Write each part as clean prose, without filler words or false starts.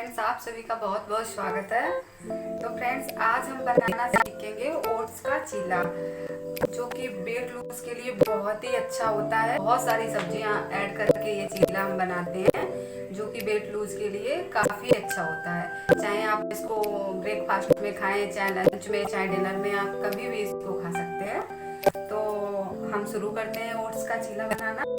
Friends, आप सभी का बहुत बहुत स्वागत है। तो फ्रेंड्स, आज हम बनाना सीखेंगे ओट्स का चीला, जो कि वेट लूज के लिए बहुत ही अच्छा होता है। बहुत सारी सब्जियां ऐड करके ये चीला हम बनाते हैं, जो कि वेट लूज के लिए काफ़ी अच्छा होता है। चाहे आप इसको ब्रेकफास्ट में खाएं, चाहे लंच में, चाहे डिनर में, आप कभी भी इसको खा सकते हैं। तो हम शुरू करते हैं ओट्स का चीला बनाना।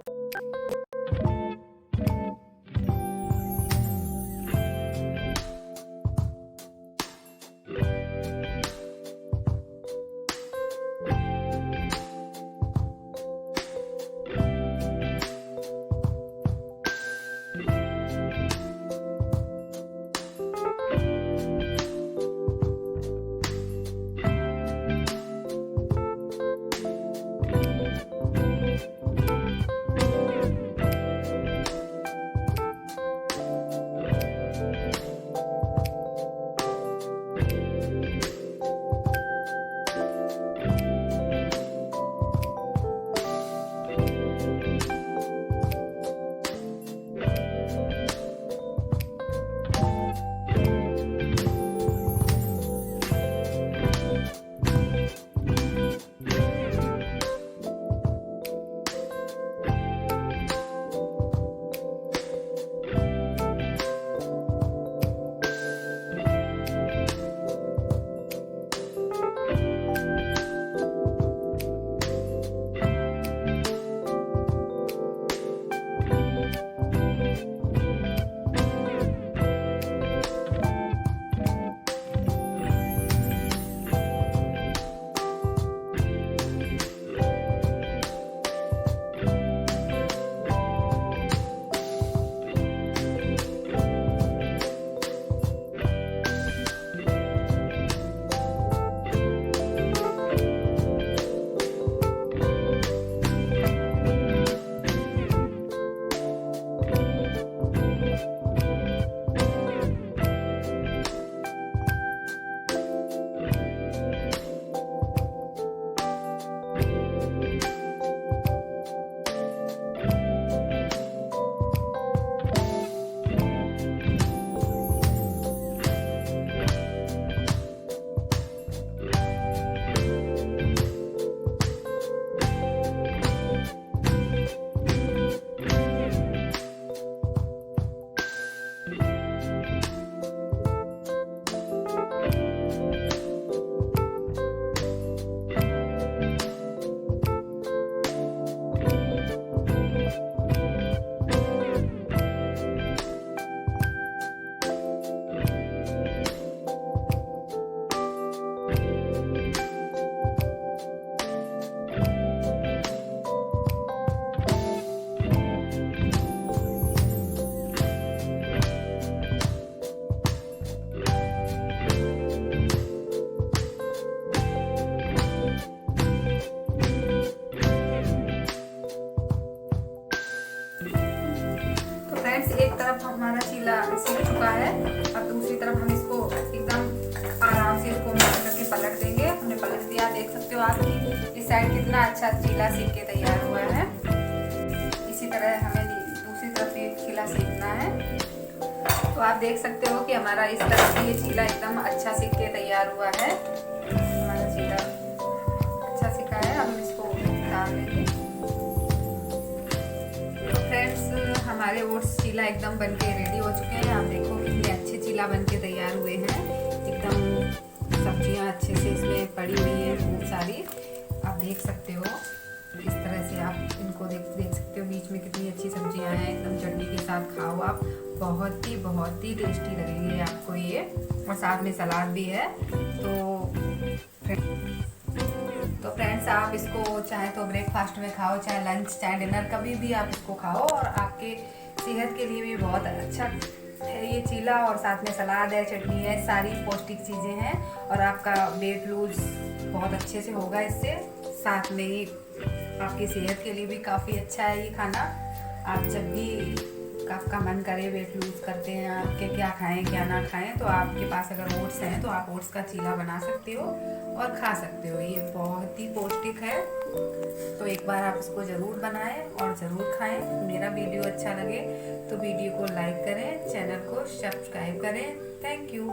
एक तरफ हमारा चीला सीख चुका है, अब दूसरी तरफ हम इसको एकदम आराम से इसको मिक्स करके पलट देंगे। हमने पलट दिया, देख सकते हो आप कि इस साइड कितना अच्छा चीला सीख के तैयार हुआ है। इसी तरह हमें दूसरी तरफ भी चीला सीखना है। तो आप देख सकते हो कि हमारा इस तरफ से ये चीला एकदम अच्छा सीख के तैयार हुआ है। हमारा चीला अच्छा सीखा है, अब हम इसको डाल देंगे। हमारे ओट्स चीला एकदम बनके रेडी हो चुके हैं। आप देखो कितने अच्छे चीला बनके तैयार हुए हैं। एकदम सब्जियां अच्छे से इसमें पड़ी हुई हैं, खूब सारी। आप देख सकते हो इस तरह से, आप इनको देख सकते हो बीच में कितनी अच्छी सब्जियां हैं। एकदम चटनी के साथ खाओ आप, बहुत ही टेस्टी लगेंगे आपको ये। और साथ में सलाद भी है। तो फ्रेंड्स, आप इसको चाहे तो ब्रेकफास्ट में खाओ, चाहे लंच, चाहे डिनर, कभी भी आप इसको खाओ। और आपके सेहत के लिए भी बहुत अच्छा है ये चीला। और साथ में सलाद है, चटनी है, सारी पौष्टिक चीज़ें हैं। और आपका वेट लूज बहुत अच्छे से होगा इससे। साथ में ही आपकी सेहत के लिए भी काफ़ी अच्छा है ये खाना। आप जब भी आपका मन करे, वेट लूज करते हैं आपके, क्या खाएं क्या ना खाएं, तो आपके पास अगर ओट्स हैं तो आप ओट्स का चीला बना सकते हो और खा सकते हो। ये बहुत ही पौष्टिक है। तो एक बार आप इसको ज़रूर बनाएं और ज़रूर खाएं। मेरा वीडियो अच्छा लगे तो वीडियो को लाइक करें, चैनल को सब्सक्राइब करें। Thank you.